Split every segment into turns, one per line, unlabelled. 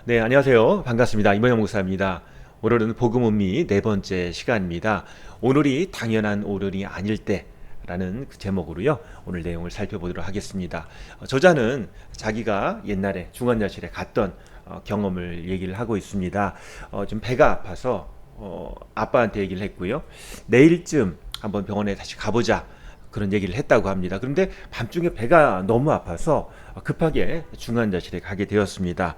네, 안녕하세요. 반갑습니다. 이모영 목사입니다. 오늘은 복음 음미 네 번째 시간입니다. 오늘이 당연한 오늘이 아닐 때라는 그 제목으로요. 오늘 내용을 살펴보도록 하겠습니다. 저자는 자기가 옛날에 중환자실에 갔던 경험을 얘기를 하고 있습니다. 좀 배가 아파서 아빠한테 얘기를 했고요. 내일쯤 한번 병원에 다시 가보자. 그런 얘기를 했다고 합니다. 그런데 밤중에 배가 너무 아파서 급하게 중환자실에 가게 되었습니다.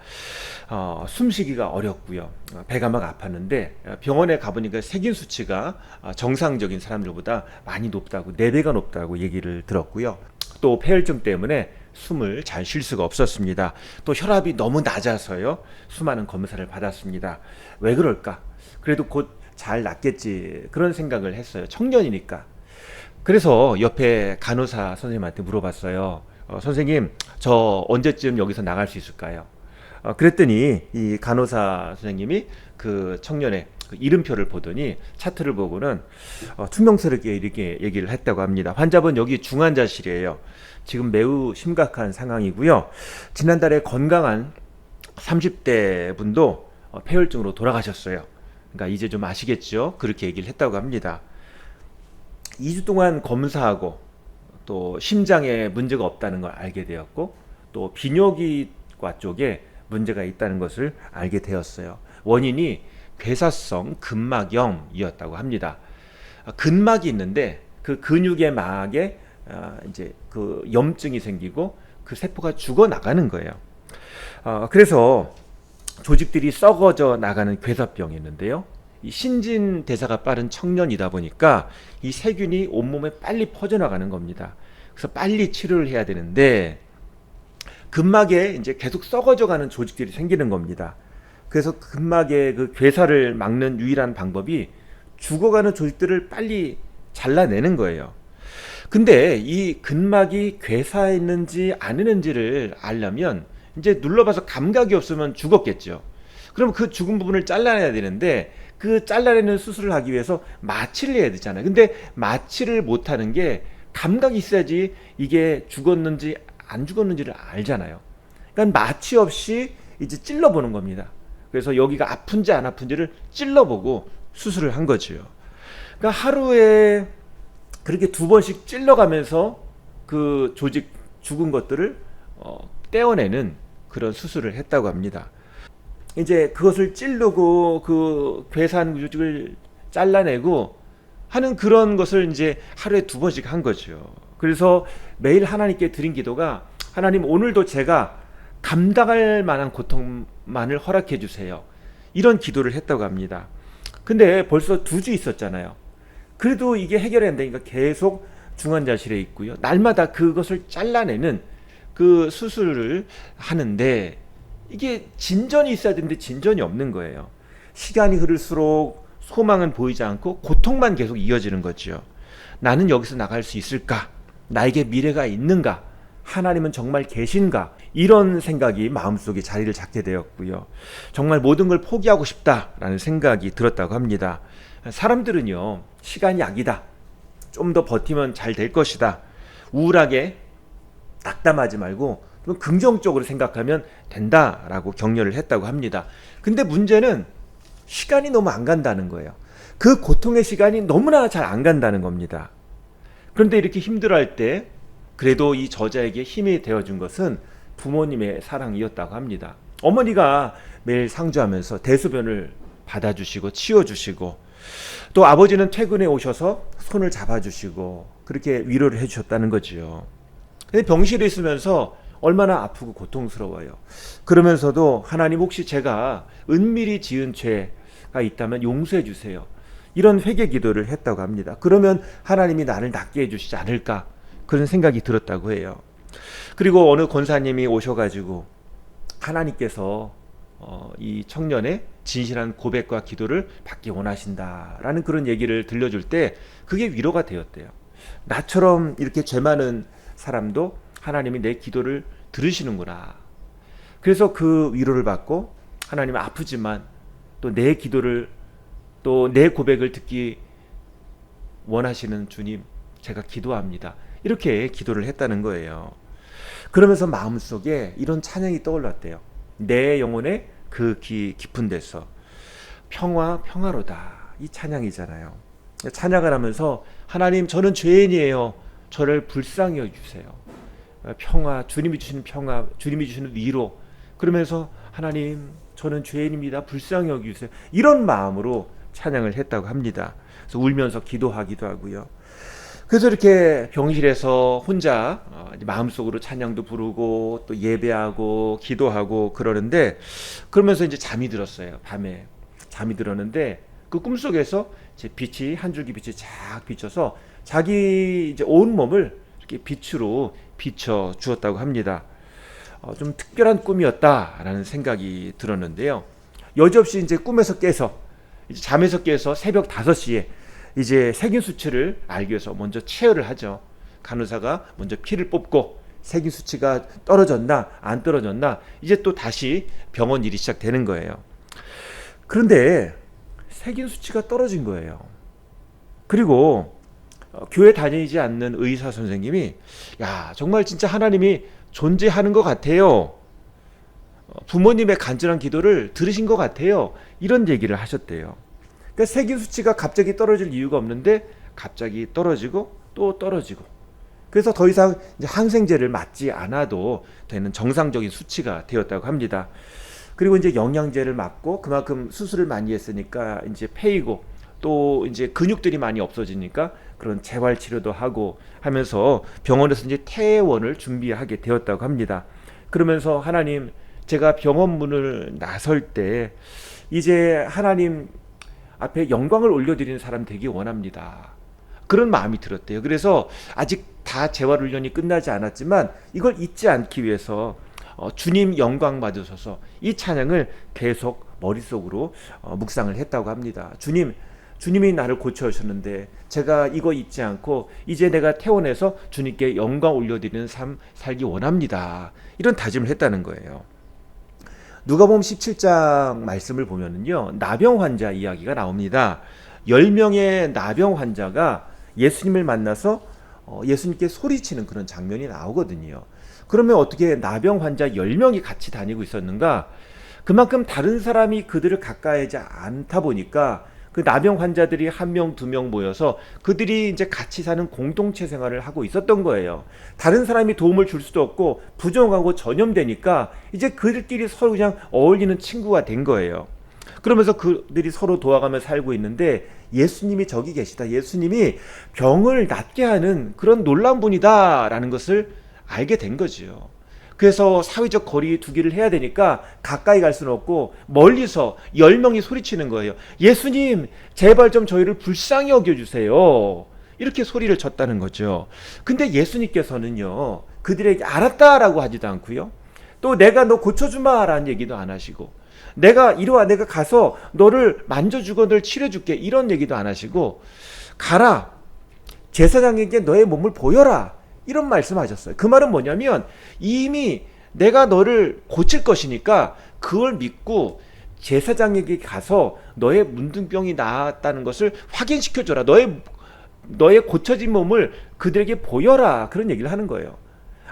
숨쉬기가 어렵고요. 배가 막 아팠는데 병원에 가보니까 세균 수치가 정상적인 사람들보다 많이 높다고, 4배가 높다고 얘기를 들었고요. 또 폐혈증 때문에 숨을 잘 쉴 수가 없었습니다. 또 혈압이 너무 낮아서요. 수많은 검사를 받았습니다. 왜 그럴까? 그래도 곧 잘 낫겠지. 그런 생각을 했어요. 청년이니까. 그래서 옆에 간호사 선생님한테 물어봤어요. 선생님, 저 언제쯤 여기서 나갈 수 있을까요? 그랬더니 이 간호사 선생님이 그 청년의 그 이름표를 보더니 차트를 보고는 퉁명스럽게 이렇게 얘기를 했다고 합니다. 환자분 여기 중환자실이에요. 지금 매우 심각한 상황이고요. 지난달에 건강한 30대 분도 폐혈증으로 돌아가셨어요. 그러니까 이제 좀 아시겠죠? 그렇게 얘기를 했다고 합니다. 2주 동안 검사하고 또 심장에 문제가 없다는 걸 알게 되었고 또 비뇨기과 쪽에 문제가 있다는 것을 알게 되었어요. 원인이 괴사성 근막염이었다고 합니다. 근막이 있는데 그 근육의 막에 이제 그 염증이 생기고 그 세포가 죽어 나가는 거예요. 그래서 조직들이 썩어져 나가는 괴사병이 있는데요. 이 신진대사가 빠른 청년이다 보니까 이 세균이 온몸에 빨리 퍼져나가는 겁니다. 그래서 빨리 치료를 해야 되는데 근막에 이제 계속 썩어져가는 조직들이 생기는 겁니다. 그래서 근막의 그 괴사를 막는 유일한 방법이 죽어가는 조직들을 빨리 잘라내는 거예요. 근데 이 근막이 괴사했는지 안 했는지를 알려면 이제 눌러봐서 감각이 없으면 죽었겠죠. 그럼 그 죽은 부분을 잘라내야 되는데 그 잘라내는 수술을 하기 위해서 마취를 해야 되잖아요. 근데 마취를 못하는 게 감각이 있어야지 이게 죽었는지 안 죽었는지를 알잖아요. 그러니까 마취 없이 이제 찔러보는 겁니다. 그래서 여기가 아픈지 안 아픈지를 찔러보고 수술을 한 거죠. 그러니까 하루에 그렇게 2번씩 찔러가면서 그 조직 죽은 것들을 떼어내는 그런 수술을 했다고 합니다. 이제 그것을 찌르고 그 괴사한 조직을 잘라내고 하는 그런 것을 이제 하루에 2번씩 한 거죠. 그래서 매일 하나님께 드린 기도가 하나님 오늘도 제가 감당할 만한 고통만을 허락해 주세요. 이런 기도를 했다고 합니다. 근데 벌써 2주 있었잖아요. 그래도 이게 해결이 안 되니까 계속 중환자실에 있고요. 날마다 그것을 잘라내는 그 수술을 하는데 이게 진전이 있어야 되는데 진전이 없는 거예요. 시간이 흐를수록 소망은 보이지 않고 고통만 계속 이어지는 거죠. 나는 여기서 나갈 수 있을까? 나에게 미래가 있는가? 하나님은 정말 계신가? 이런 생각이 마음속에 자리를 잡게 되었고요. 정말 모든 걸 포기하고 싶다라는 생각이 들었다고 합니다. 사람들은요, 시간이 약이다. 좀 더 버티면 잘 될 것이다. 우울하게 낙담하지 말고 좀 긍정적으로 생각하면 된다라고 격려를 했다고 합니다. 근데 문제는 시간이 너무 안 간다는 거예요. 그 고통의 시간이 너무나 잘 안 간다는 겁니다. 그런데 이렇게 힘들어할 때 그래도 이 저자에게 힘이 되어준 것은 부모님의 사랑이었다고 합니다. 어머니가 매일 상주하면서 대소변을 받아주시고 치워주시고 또 아버지는 퇴근에 오셔서 손을 잡아주시고 그렇게 위로를 해주셨다는 거지요. 근데 병실에 있으면서 얼마나 아프고 고통스러워요. 그러면서도 하나님 혹시 제가 은밀히 지은 죄가 있다면 용서해 주세요. 이런 회개 기도를 했다고 합니다. 그러면 하나님이 나를 낫게 해주시지 않을까 그런 생각이 들었다고 해요. 그리고 어느 권사님이 오셔가지고 하나님께서 이 청년의 진실한 고백과 기도를 받기 원하신다라는 그런 얘기를 들려줄 때 그게 위로가 되었대요. 나처럼 이렇게 죄 많은 사람도 하나님이 내 기도를 들으시는구나. 그래서 그 위로를 받고 하나님은 아프지만 또 내 기도를 또 내 고백을 듣기 원하시는 주님, 제가 기도합니다. 이렇게 기도를 했다는 거예요. 그러면서 마음속에 이런 찬양이 떠올랐대요. 내 영혼의 그 깊은 데서 평화로다, 이 찬양이잖아요. 찬양을 하면서 하나님, 저는 죄인이에요. 저를 불쌍히 여주세요. 평화, 주님이 주시는 평화, 주님이 주시는 위로. 그러면서 하나님, 저는 죄인입니다. 불쌍히 여기주세요. 이런 마음으로 찬양을 했다고 합니다. 그래서 울면서 기도하기도 하고요. 그래서 이렇게 병실에서 혼자 마음속으로 찬양도 부르고 또 예배하고 기도하고 그러는데, 그러면서 이제 잠이 들었어요. 밤에 잠이 들었는데 그 꿈속에서 이제 빛이, 한 줄기 빛이 쫙 비쳐서 자기 이제 온 몸을 이렇게 빛으로 비춰 주었다고 합니다. 좀 특별한 꿈이었다라는 생각이 들었는데요. 여지없이 이제 꿈에서 깨서, 이제 잠에서 깨서 새벽 5시에 이제 세균 수치를 알기 위해서 먼저 체열을 하죠. 간호사가 먼저 피를 뽑고 세균 수치가 떨어졌나 안 떨어졌나, 이제 또 다시 병원 일이 시작되는 거예요. 그런데 세균 수치가 떨어진 거예요. 그리고 교회 다니지 않는 의사 선생님이, 야, 정말 진짜 하나님이 존재하는 것 같아요. 부모님의 간절한 기도를 들으신 것 같아요. 이런 얘기를 하셨대요. 그러니까 세균 수치가 갑자기 떨어질 이유가 없는데 갑자기 떨어지고 또 떨어지고, 그래서 더 이상 이제 항생제를 맞지 않아도 되는 정상적인 수치가 되었다고 합니다. 그리고 이제 영양제를 맞고 그만큼 수술을 많이 했으니까 이제 폐이고 또 이제 근육들이 많이 없어지니까 그런 재활 치료도 하고 하면서 병원에서 이제 퇴원을 준비하게 되었다고 합니다. 그러면서 하나님, 제가 병원 문을 나설 때 이제 하나님 앞에 영광을 올려드리는 사람 되기 원합니다. 그런 마음이 들었대요. 그래서 아직 다 재활훈련이 끝나지 않았지만 이걸 잊지 않기 위해서 주님 영광 받으셔서 이 찬양을 계속 머릿속으로 묵상을 했다고 합니다. 주님이 나를 고쳐주셨는데 제가 이거 잊지 않고 이제 내가 퇴원해서 주님께 영광 올려드리는 삶 살기 원합니다. 이런 다짐을 했다는 거예요. 누가복음 17장 말씀을 보면은요, 나병 환자 이야기가 나옵니다. 10명의 나병 환자가 예수님을 만나서 예수님께 소리치는 그런 장면이 나오거든요. 그러면 어떻게 나병 환자 10명이 같이 다니고 있었는가? 그만큼 다른 사람이 그들을 가까이 하지 않다 보니까 그 나병 환자들이 1명, 2명 모여서 그들이 이제 같이 사는 공동체 생활을 하고 있었던 거예요. 다른 사람이 도움을 줄 수도 없고 부정하고 전염되니까 이제 그들끼리 서로 그냥 어울리는 친구가 된 거예요. 그러면서 그들이 서로 도와가며 살고 있는데 예수님이 저기 계시다, 예수님이 병을 낫게 하는 그런 놀라운 분이다라는 것을 알게 된 거죠. 그래서 사회적 거리 두기를 해야 되니까 가까이 갈 수는 없고 멀리서 10명이 소리치는 거예요. 예수님, 제발 좀 저희를 불쌍히 여겨주세요. 이렇게 소리를 쳤다는 거죠. 근데 예수님께서는요, 그들에게 알았다라고 하지도 않고요, 또 내가 너 고쳐주마라는 얘기도 안 하시고, 내가 이리와, 내가 가서 너를 만져주고 너를 치료해줄게, 이런 얘기도 안 하시고, 가라, 제사장에게 너의 몸을 보여라, 이런 말씀하셨어요. 그 말은 뭐냐면 이미 내가 너를 고칠 것이니까 그걸 믿고 제사장에게 가서 너의 문둥병이 나았다는 것을 확인시켜줘라. 너의 고쳐진 몸을 그들에게 보여라. 그런 얘기를 하는 거예요.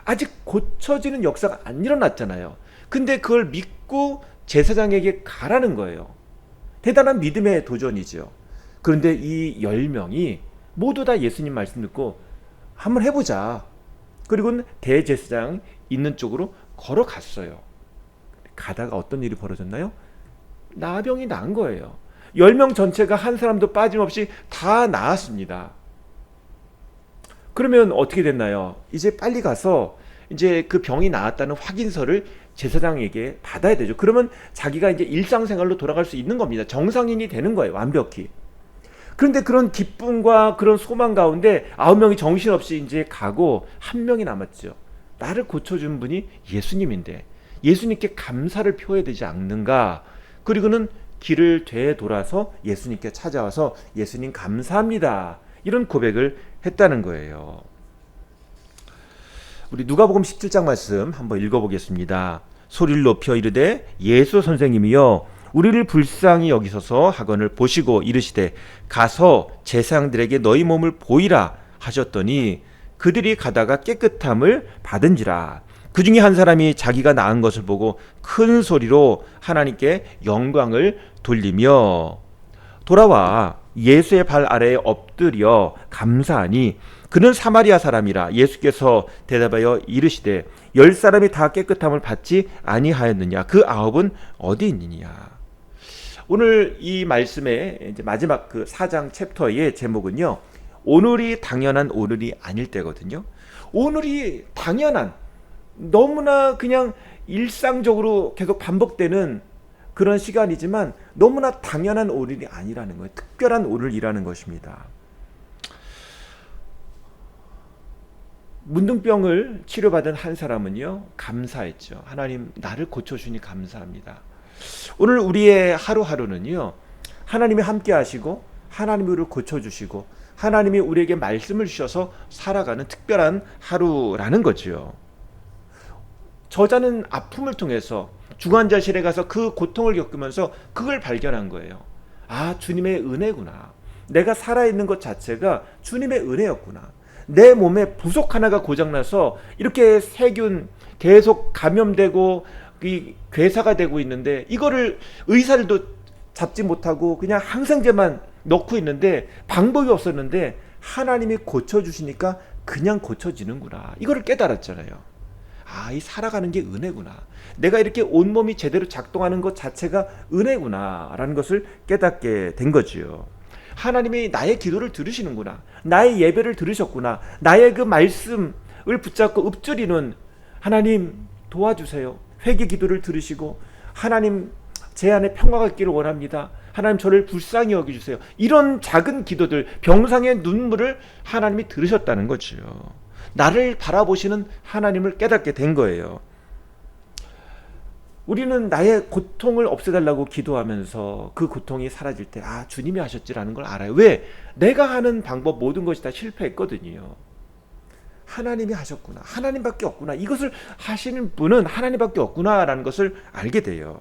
아직 고쳐지는 역사가 안 일어났잖아요. 근데 그걸 믿고 제사장에게 가라는 거예요. 대단한 믿음의 도전이죠. 그런데 이 10명이 모두 다 예수님 말씀 듣고 한번 해보자. 그리고는 대제사장 있는 쪽으로 걸어갔어요. 가다가 어떤 일이 벌어졌나요? 나병이 난 거예요. 10명 전체가 한 사람도 빠짐없이 다 나았습니다. 그러면 어떻게 됐나요? 이제 빨리 가서 이제 그 병이 나았다는 확인서를 제사장에게 받아야 되죠. 그러면 자기가 이제 일상생활로 돌아갈 수 있는 겁니다. 정상인이 되는 거예요, 완벽히. 그런데 그런 기쁨과 그런 소망 가운데 9명이 정신없이 이제 가고 1명이 남았죠. 나를 고쳐준 분이 예수님인데 예수님께 감사를 표해야 되지 않는가? 그리고는 길을 되돌아서 예수님께 찾아와서 예수님 감사합니다, 이런 고백을 했다는 거예요. 우리 누가복음 17장 말씀 한번 읽어보겠습니다. 소리를 높여 이르되 예수 선생님이여 우리를 불쌍히 여기소서 하거늘 보시고 이르시되 가서 제사장들에게 너희 몸을 보이라 하셨더니 그들이 가다가 깨끗함을 받은지라. 그 중에 한 사람이 자기가 낳은 것을 보고 큰 소리로 하나님께 영광을 돌리며 돌아와 예수의 발 아래에 엎드려 감사하니 그는 사마리아 사람이라. 예수께서 대답하여 이르시되 10사람이 다 깨끗함을 받지 아니하였느냐? 그 9은 어디 있느냐? 오늘 이 말씀의 이제 마지막 그 4장 챕터의 제목은요, 오늘이 당연한 오늘이 아닐 때거든요. 오늘이 당연한, 너무나 그냥 일상적으로 계속 반복되는 그런 시간이지만 너무나 당연한 오늘이 아니라는 거예요. 특별한 오늘이라는 것입니다. 문둥병을 치료받은 한 사람은요, 감사했죠. 하나님, 나를 고쳐주니 감사합니다. 오늘 우리의 하루하루는요, 하나님이 함께 하시고 하나님이 우리를 고쳐주시고 하나님이 우리에게 말씀을 주셔서 살아가는 특별한 하루라는 거죠. 저자는 아픔을 통해서 중환자실에 가서 그 고통을 겪으면서 그걸 발견한 거예요. 아, 주님의 은혜구나. 내가 살아있는 것 자체가 주님의 은혜였구나. 내 몸에 부속 하나가 고장나서 이렇게 세균 계속 감염되고 이 괴사가 되고 있는데, 이거를 의사들도 잡지 못하고 그냥 항생제만 넣고 있는데 방법이 없었는데 하나님이 고쳐주시니까 그냥 고쳐지는구나. 이거를 깨달았잖아요. 아, 이 살아가는 게 은혜구나. 내가 이렇게 온몸이 제대로 작동하는 것 자체가 은혜구나 라는 것을 깨닫게 된 거지요. 하나님이 나의 기도를 들으시는구나. 나의 예배를 들으셨구나. 나의 그 말씀을 붙잡고 읊조리는 하나님 도와주세요. 회개 기도를 들으시고 하나님 제 안에 평화가 있기를 원합니다. 하나님 저를 불쌍히 여겨주세요. 이런 작은 기도들, 병상의 눈물을 하나님이 들으셨다는 거지요. 나를 바라보시는 하나님을 깨닫게 된 거예요. 우리는 나의 고통을 없애달라고 기도하면서 그 고통이 사라질 때, 아, 주님이 하셨지라는 걸 알아요. 왜? 내가 하는 방법 모든 것이 다 실패했거든요. 하나님이 하셨구나. 하나님밖에 없구나. 이것을 하시는 분은 하나님밖에 없구나라는 것을 알게 돼요.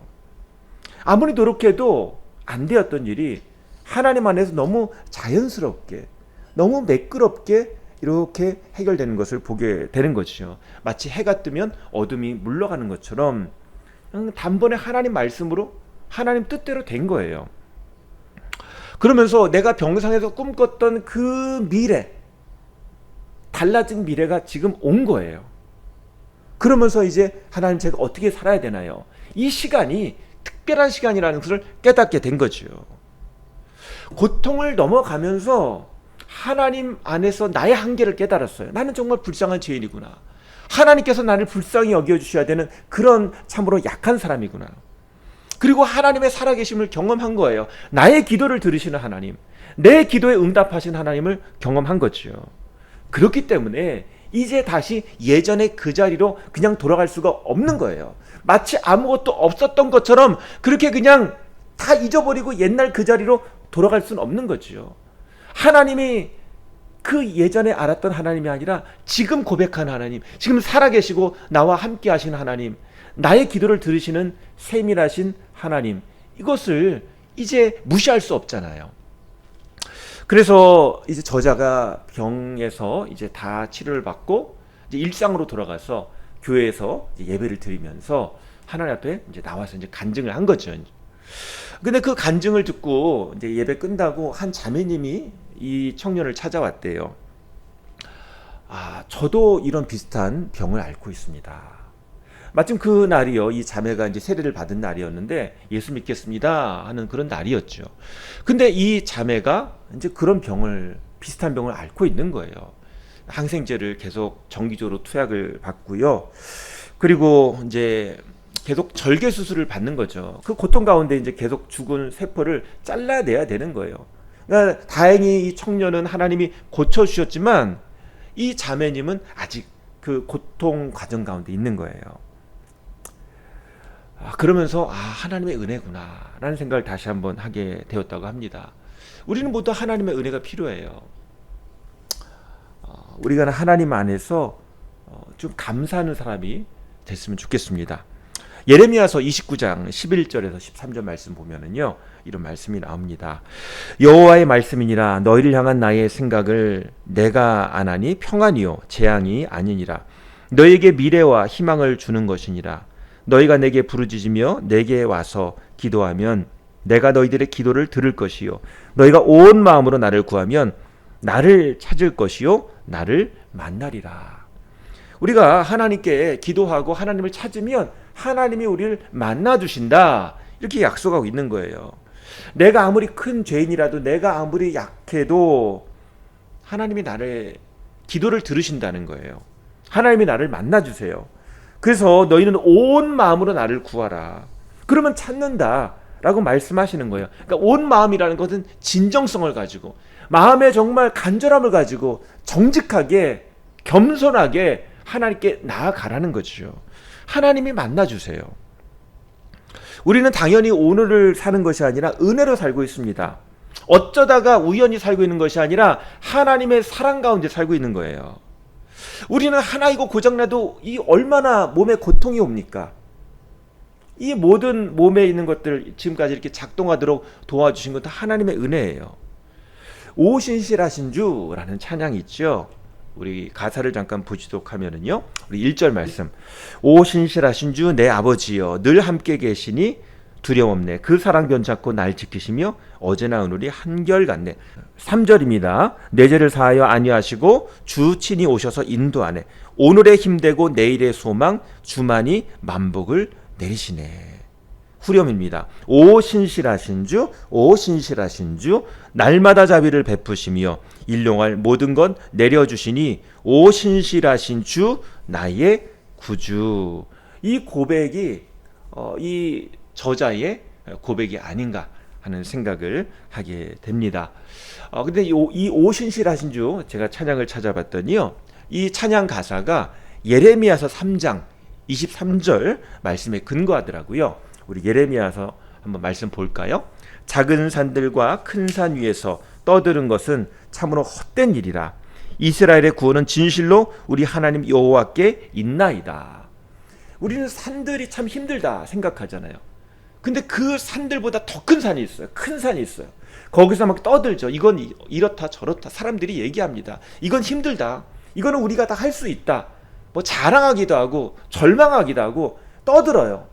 아무리 노력해도 안 되었던 일이 하나님 안에서 너무 자연스럽게, 너무 매끄럽게 이렇게 해결되는 것을 보게 되는 것이죠. 마치 해가 뜨면 어둠이 물러가는 것처럼 단번에 하나님 말씀으로 하나님 뜻대로 된 거예요. 그러면서 내가 병상에서 꿈꿨던 그 미래, 달라진 미래가 지금 온 거예요. 그러면서 이제 하나님, 제가 어떻게 살아야 되나요? 이 시간이 특별한 시간이라는 것을 깨닫게 된 거죠. 고통을 넘어가면서 하나님 안에서 나의 한계를 깨달았어요. 나는 정말 불쌍한 죄인이구나. 하나님께서 나를 불쌍히 여겨주셔야 되는 그런 참으로 약한 사람이구나. 그리고 하나님의 살아계심을 경험한 거예요. 나의 기도를 들으시는 하나님, 내 기도에 응답하신 하나님을 경험한 거죠. 그렇기 때문에 이제 다시 예전의 그 자리로 그냥 돌아갈 수가 없는 거예요. 마치 아무것도 없었던 것처럼 그렇게 그냥 다 잊어버리고 옛날 그 자리로 돌아갈 수는 없는 거죠. 하나님이 그 예전에 알았던 하나님이 아니라 지금 고백한 하나님, 지금 살아계시고 나와 함께 하신 하나님, 나의 기도를 들으시는 세밀하신 하나님, 이것을 이제 무시할 수 없잖아요. 그래서 이제 저자가 병에서 이제 다 치료를 받고 이제 일상으로 돌아가서 교회에서 이제 예배를 드리면서 하나님 앞에 이제 나와서 이제 간증을 한 거죠. 근데 그 간증을 듣고 이제 예배 끝나고 한 자매님이 이 청년을 찾아왔대요. 아, 저도 이런 비슷한 병을 앓고 있습니다. 마침 그 날이요, 이 자매가 이제 세례를 받은 날이었는데 예수 믿겠습니다 하는 그런 날이었죠. 근데 이 자매가 이제 그런 병을, 비슷한 병을 앓고 있는 거예요. 항생제를 계속 정기적으로 투약을 받고요. 그리고 이제 계속 절개 수술을 받는 거죠. 그 고통 가운데 이제 계속 죽은 세포를 잘라내야 되는 거예요. 그러니까 다행히 이 청년은 하나님이 고쳐주셨지만 이 자매님은 아직 그 고통 과정 가운데 있는 거예요. 그러면서 하나님의 은혜구나 라는 생각을 다시 한번 하게 되었다고 합니다. 우리는 모두 하나님의 은혜가 필요해요. 우리가 하나님 안에서 좀 감사하는 사람이 됐으면 좋겠습니다. 예레미야서 29장 11절에서 13절 말씀 보면은요, 이런 말씀이 나옵니다. 여호와의 말씀이니라. 너희를 향한 나의 생각을 내가 아나니 평안이요 재앙이 아니니라.
너에게 미래와 희망을 주는 것이니라. 너희가 내게 부르짖으며 내게 와서 기도하면 내가 너희들의 기도를 들을 것이요 너희가 온 마음으로 나를 구하면 나를 찾을 것이요 나를 만나리라. 우리가 하나님께 기도하고 하나님을 찾으면 하나님이 우리를 만나 주신다, 이렇게 약속하고 있는 거예요. 내가 아무리 큰 죄인이라도, 내가 아무리 약해도 하나님이 나를 기도를 들으신다는 거예요. 하나님이 나를 만나 주세요. 그래서 너희는 온 마음으로 나를 구하라. 그러면 찾는다 라고 말씀하시는 거예요. 그러니까 온 마음이라는 것은 진정성을 가지고, 마음에 정말 간절함을 가지고 정직하게 겸손하게 하나님께 나아가라는 거죠. 하나님이 만나주세요. 우리는 당연히 오늘을 사는 것이 아니라 은혜로 살고 있습니다. 어쩌다가 우연히 살고 있는 것이 아니라 하나님의 사랑 가운데 살고 있는 거예요. 우리는 하나이고 고장나도 이 얼마나 몸에 고통이 옵니까? 이 모든 몸에 있는 것들 지금까지 이렇게 작동하도록 도와주신 건 다 하나님의 은혜예요. 오신실하신 주라는 찬양이 있죠. 우리 가사를 잠깐 보시독하면은요, 우리 1절 말씀. 오신실하신 주 내 아버지여 늘 함께 계시니 두려움없네. 그 사랑 변찮고 날 지키시며 어제나 오늘이 한결같네. 3절입니다. 내 죄를 사하여 안위하시고 주 친히 오셔서 인도하네. 오늘의 힘되고 내일의 소망 주만이 만복을 내리시네. 후렴입니다. 오 신실하신 주, 오 신실하신 주, 날마다 자비를 베푸시며 일용할 모든 것 내려주시니 오 신실하신 주, 나의 구주. 이 고백이 이 저자의 고백이 아닌가 하는 생각을 하게 됩니다. 근데 이 오 신실하신 주, 제가 찬양을 찾아봤더니요, 이 찬양 가사가 예레미야서 3장 23절 말씀에 근거하더라고요. 우리 예레미야서 한번 말씀 볼까요? 작은 산들과 큰 산 위에서 떠드는 것은 참으로 헛된 일이라. 이스라엘의 구원은 진실로 우리 하나님 여호와께 있나이다. 우리는 산들이 참 힘들다 생각하잖아요. 근데 그 산들보다 더 큰 산이 있어요. 큰 산이 있어요. 거기서 막 떠들죠. 이건 이렇다 저렇다 사람들이 얘기합니다. 이건 힘들다. 이거는 우리가 다 할 수 있다. 뭐 자랑하기도 하고 절망하기도 하고 떠들어요.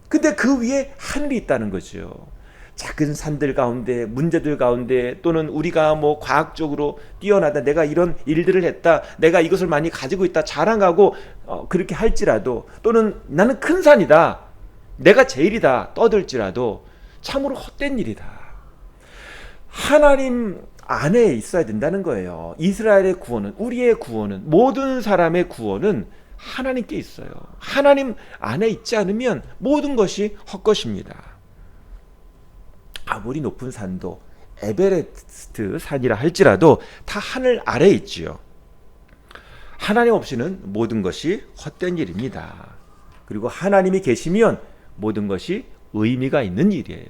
근데 그 위에 하늘이 있다는 거죠. 작은 산들 가운데, 문제들 가운데, 또는 우리가 뭐 과학적으로 뛰어나다, 내가 이런 일들을 했다, 내가 이것을 많이 가지고 있다 자랑하고 그렇게 할지라도, 또는 나는 큰 산이다, 내가 제일이다 떠들지라도 참으로 헛된 일이다. 하나님 안에 있어야 된다는 거예요. 이스라엘의 구원은, 우리의 구원은, 모든 사람의 구원은 하나님께 있어요. 하나님 안에 있지 않으면 모든 것이 헛것입니다. 아무리 높은 산도 에베레스트 산이라 할지라도 다 하늘 아래에 있지요. 하나님 없이는 모든 것이 헛된 일입니다. 그리고 하나님이 계시면 모든 것이 의미가 있는 일이에요.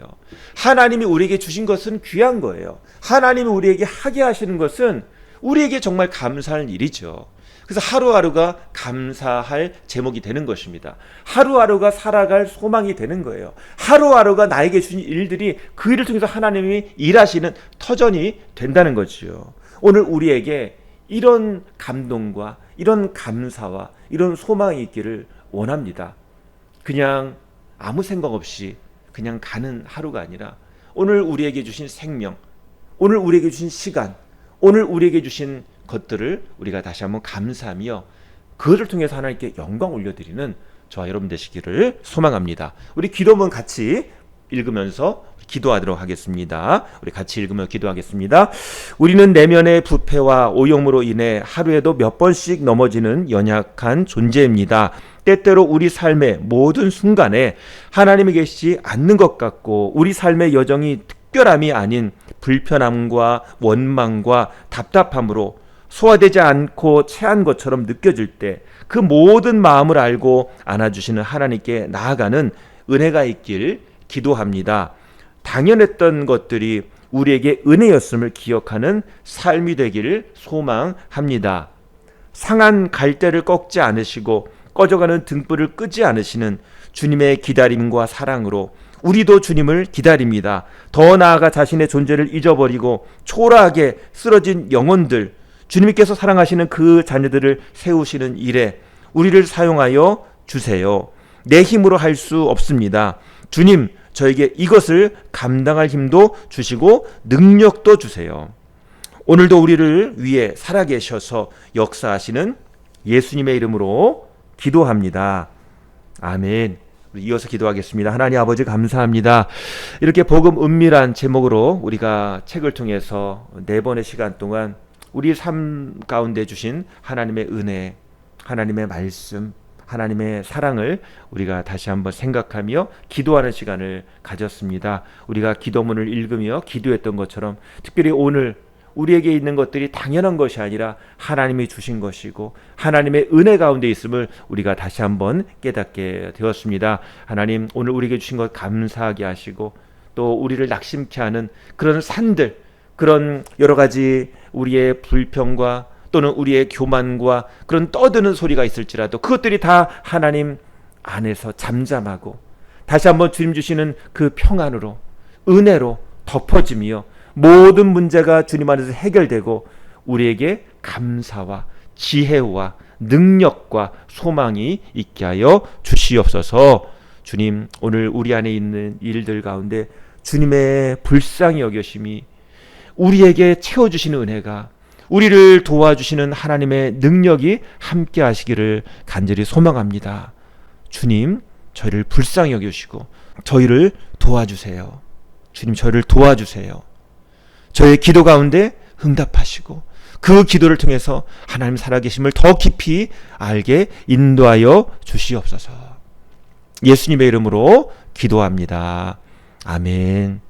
하나님이 우리에게 주신 것은 귀한 거예요. 하나님이 우리에게 하게 하시는 것은 우리에게 정말 감사할 일이죠. 그래서 하루하루가 감사할 제목이 되는 것입니다. 하루하루가 살아갈 소망이 되는 거예요. 하루하루가 나에게 주신 일들이 그 일을 통해서 하나님이 일하시는 터전이 된다는 거지요. 오늘 우리에게 이런 감동과 이런 감사와 이런 소망이 있기를 원합니다. 그냥 아무 생각 없이 그냥 가는 하루가 아니라 오늘 우리에게 주신 생명, 오늘 우리에게 주신 시간, 오늘 우리에게 주신 것들을 우리가 다시 한번 감사하며 그것을 통해서 하나님께 영광 올려드리는 저와 여러분 되시기를 소망합니다. 우리 기도문 같이 읽으면서 기도하도록 하겠습니다. 우리 같이 읽으며 기도하겠습니다. 우리는 내면의 부패와 오염으로 인해 하루에도 몇 번씩 넘어지는 연약한 존재입니다. 때때로 우리 삶의 모든 순간에 하나님이 계시지 않는 것 같고 우리 삶의 여정이 특별함이 아닌 불편함과 원망과 답답함으로 소화되지 않고 체한 것처럼 느껴질 때 그 모든 마음을 알고 안아주시는 하나님께 나아가는 은혜가 있길 기도합니다. 당연했던 것들이 우리에게 은혜였음을 기억하는 삶이 되기를 소망합니다. 상한 갈대를 꺾지 않으시고 꺼져가는 등불을 끄지 않으시는 주님의 기다림과 사랑으로 우리도 주님을 기다립니다. 더 나아가 자신의 존재를 잊어버리고 초라하게 쓰러진 영혼들, 주님께서 사랑하시는 그 자녀들을 세우시는 일에 우리를 사용하여 주세요. 내 힘으로 할 수 없습니다. 주님, 저에게 이것을 감당할 힘도 주시고 능력도 주세요. 오늘도 우리를 위해 살아계셔서 역사하시는 예수님의 이름으로 기도합니다. 아멘. 이어서 기도하겠습니다. 하나님 아버지 감사합니다. 이렇게 복음 은밀한 제목으로 우리가 책을 통해서 4번의 시간 동안 우리 삶 가운데 주신 하나님의 은혜, 하나님의 말씀, 하나님의 사랑을 우리가 다시 한번 생각하며 기도하는 시간을 가졌습니다. 우리가 기도문을 읽으며 기도했던 것처럼 특별히 오늘 우리에게 있는 것들이 당연한 것이 아니라 하나님이 주신 것이고 하나님의 은혜 가운데 있음을 우리가 다시 한번 깨닫게 되었습니다. 하나님, 오늘 우리에게 주신 것 감사하게 하시고 또 우리를 낙심케 하는 그런 산들, 그런 여러 가지 우리의 불평과 또는 우리의 교만과 그런 떠드는 소리가 있을지라도 그것들이 다 하나님 안에서 잠잠하고 다시 한번 주님 주시는 그 평안으로, 은혜로 덮어지며 모든 문제가 주님 안에서 해결되고 우리에게 감사와 지혜와 능력과 소망이 있게 하여 주시옵소서. 주님, 오늘 우리 안에 있는 일들 가운데 주님의 불쌍히 여겨심이, 우리에게 채워주시는 은혜가, 우리를 도와주시는 하나님의 능력이 함께 하시기를 간절히 소망합니다. 주님, 저희를 불쌍히 여기시고 저희를 도와주세요. 주님, 저희를 도와주세요. 저의 기도 가운데 응답하시고 그 기도를 통해서 하나님 살아계심을 더 깊이 알게 인도하여 주시옵소서. 예수님의 이름으로 기도합니다. 아멘.